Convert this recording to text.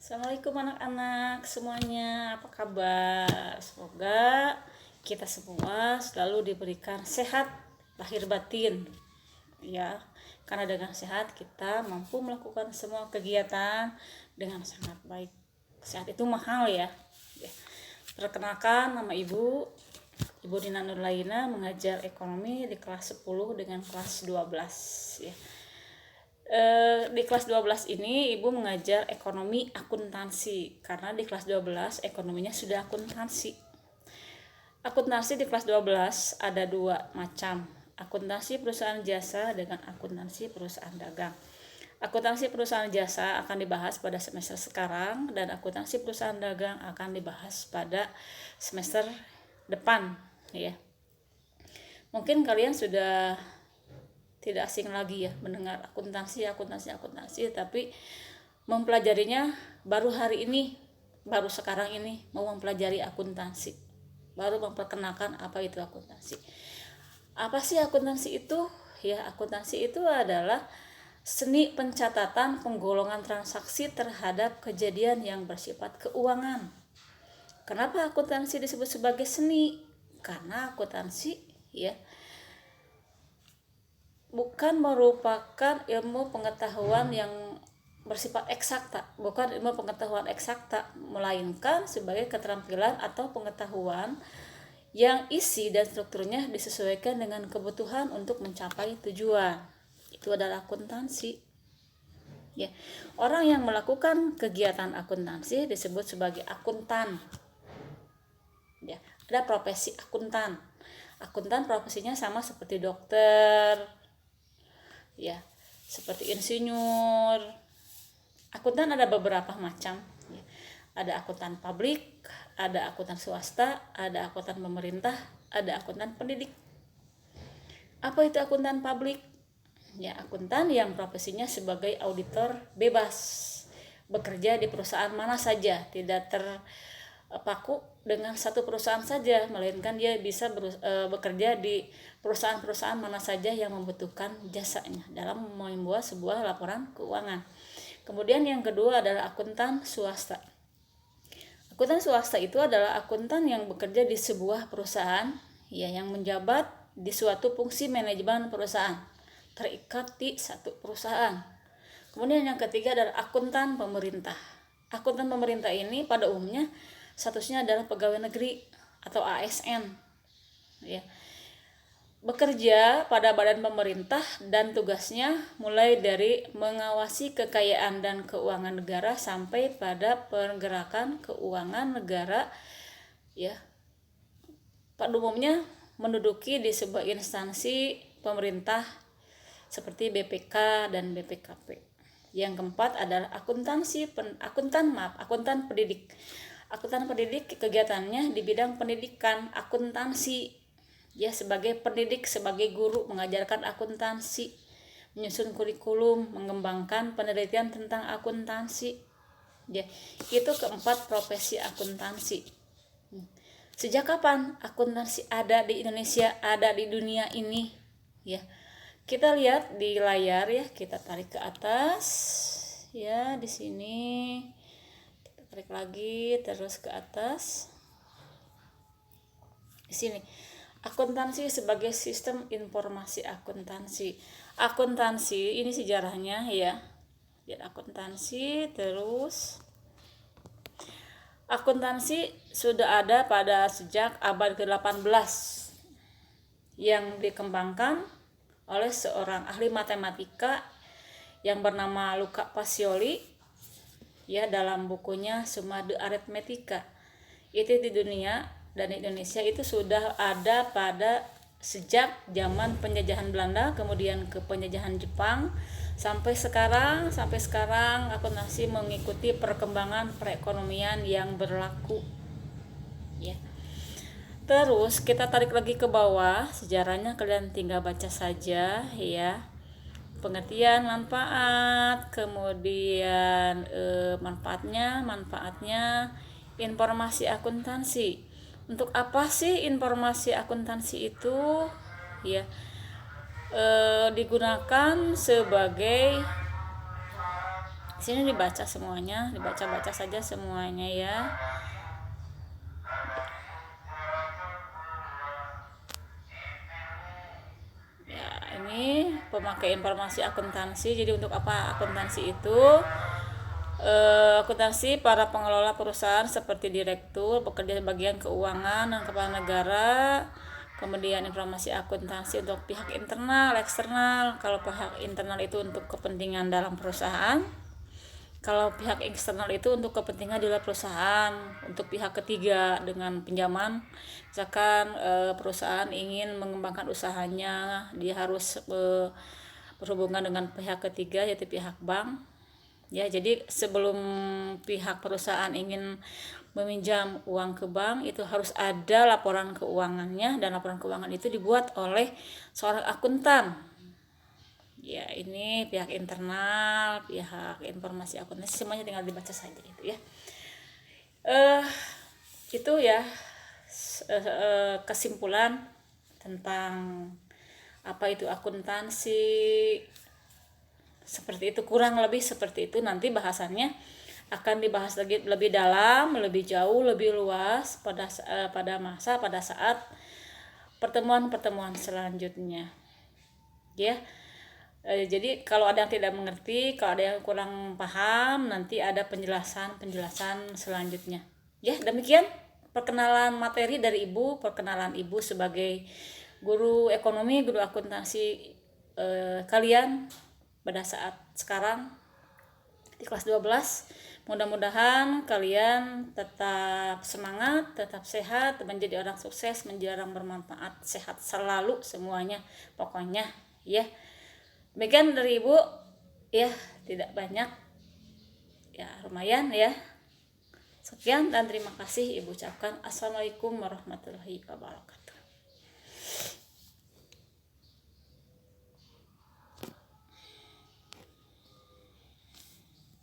Assalamualaikum anak-anak semuanya, apa kabar? Semoga kita semua selalu diberikan sehat lahir batin, ya. Karena dengan sehat kita mampu melakukan semua kegiatan dengan sangat baik. Sehat itu mahal ya. Perkenalkan, nama Ibu Dina Nurlaina, mengajar ekonomi di kelas 10 dengan kelas 12 ya. Di kelas 12 ini Ibu mengajar ekonomi akuntansi, karena di kelas 12 ekonominya sudah akuntansi. Akuntansi di kelas 12 ada dua macam, akuntansi perusahaan jasa dengan akuntansi perusahaan dagang. Akuntansi perusahaan jasa akan dibahas pada semester sekarang, dan akuntansi perusahaan dagang akan dibahas pada semester depan ya. Mungkin kalian sudah tidak asing lagi ya mendengar akuntansi, tapi mempelajarinya baru hari ini, baru sekarang ini mau mempelajari akuntansi, baru memperkenalkan apa itu akuntansi. Apa sih akuntansi itu? Ya, akuntansi itu adalah seni pencatatan penggolongan transaksi terhadap kejadian yang bersifat keuangan. Kenapa akuntansi disebut sebagai seni? Karena akuntansi ya bukan merupakan ilmu pengetahuan yang bersifat eksakta, bukan ilmu pengetahuan eksakta, melainkan sebagai keterampilan atau pengetahuan yang isi dan strukturnya disesuaikan dengan kebutuhan untuk mencapai tujuan. Itu adalah akuntansi. Ya, orang yang melakukan kegiatan akuntansi disebut sebagai akuntan. Ya, ada profesi akuntan. Akuntan profesinya sama seperti dokter, ya, seperti insinyur. Akuntan ada beberapa macam ya. Ada akuntan publik, ada akuntan swasta, ada akuntan pemerintah, ada akuntan pendidik. Apa itu akuntan publik? Ya, akuntan yang profesinya sebagai auditor bebas, bekerja di perusahaan mana saja, tidak terpaku dengan satu perusahaan saja, melainkan dia bisa bekerja di perusahaan-perusahaan mana saja yang membutuhkan jasanya dalam membuat sebuah laporan keuangan. Kemudian yang kedua adalah akuntan swasta. Akuntan swasta itu adalah akuntan yang bekerja di sebuah perusahaan ya, yang menjabat di suatu fungsi manajemen perusahaan, terikat di satu perusahaan. Kemudian yang ketiga adalah akuntan pemerintah. Akuntan pemerintah ini pada umumnya statusnya adalah pegawai negeri atau ASN ya. Bekerja pada badan pemerintah dan tugasnya mulai dari mengawasi kekayaan dan keuangan negara sampai pada pergerakan keuangan negara ya. Pada umumnya menduduki di sebuah instansi pemerintah seperti BPK dan BPKP. Yang keempat adalah akuntan pendidik. Akuntan pendidik kegiatannya di bidang pendidikan akuntansi ya, sebagai pendidik, sebagai guru mengajarkan akuntansi, menyusun kurikulum, mengembangkan penelitian tentang akuntansi ya. Itu keempat profesi akuntansi. Sejak kapan akuntansi ada di Indonesia, ada di dunia ini ya? Kita lihat di layar ya, kita tarik ke atas ya, di sini kita tarik lagi terus ke atas. Di sini akuntansi sebagai sistem informasi akuntansi. Akuntansi ini sejarahnya ya. Lihat akuntansi terus. Akuntansi sudah ada pada sejak abad ke-18 yang dikembangkan oleh seorang ahli matematika yang bernama Luca Pacioli ya, dalam bukunya Summa de Arithmetica. Itu di dunia dan Indonesia itu sudah ada pada sejak zaman penjajahan Belanda, kemudian ke penjajahan Jepang sampai sekarang akuntansi mengikuti perkembangan perekonomian yang berlaku ya. Terus kita tarik lagi ke bawah, sejarahnya kalian tinggal baca saja ya. Pengertian manfaat, kemudian manfaatnya, informasi akuntansi. Untuk apa sih informasi akuntansi itu ya? Digunakan sebagai Sini dibaca semuanya, dibaca-baca saja semuanya ya. Ya, ini pemakai informasi akuntansi. Jadi untuk apa akuntansi itu? Akuntansi para pengelola perusahaan seperti direktur bekerja bagian keuangan dan kepala negara. Kemudian informasi akuntansi untuk pihak internal, eksternal. Kalau pihak internal itu untuk kepentingan dalam perusahaan. Kalau pihak eksternal itu untuk kepentingan di luar perusahaan, untuk pihak ketiga dengan pinjaman. Misalkan perusahaan ingin mengembangkan usahanya, dia harus berhubungan dengan pihak ketiga yaitu pihak bank. Ya, jadi sebelum pihak perusahaan ingin meminjam uang ke bank itu harus ada laporan keuangannya, dan laporan keuangan itu dibuat oleh seorang akuntan. Ya, ini pihak internal, pihak informasi akuntansi, semuanya tinggal dibaca saja itu ya. Itu ya kesimpulan tentang apa itu akuntansi. Seperti itu, kurang lebih seperti itu. Nanti bahasannya akan dibahas lagi lebih dalam, lebih jauh, lebih luas pada saat pertemuan-pertemuan selanjutnya. Ya. Jadi kalau ada yang tidak mengerti, kalau ada yang kurang paham, nanti ada penjelasan selanjutnya. Ya, demikian perkenalan materi dari Ibu, perkenalan Ibu sebagai guru ekonomi, guru akuntansi kalian pada saat sekarang di kelas 12. Mudah-mudahan kalian tetap semangat, tetap sehat, menjadi orang sukses, menjadi orang bermanfaat, sehat selalu semuanya pokoknya ya. Demikian dari Ibu ya, tidak banyak ya, lumayan ya. Sekian dan terima kasih Ibu ucapkan. Assalamualaikum warahmatullahi wabarakatuh.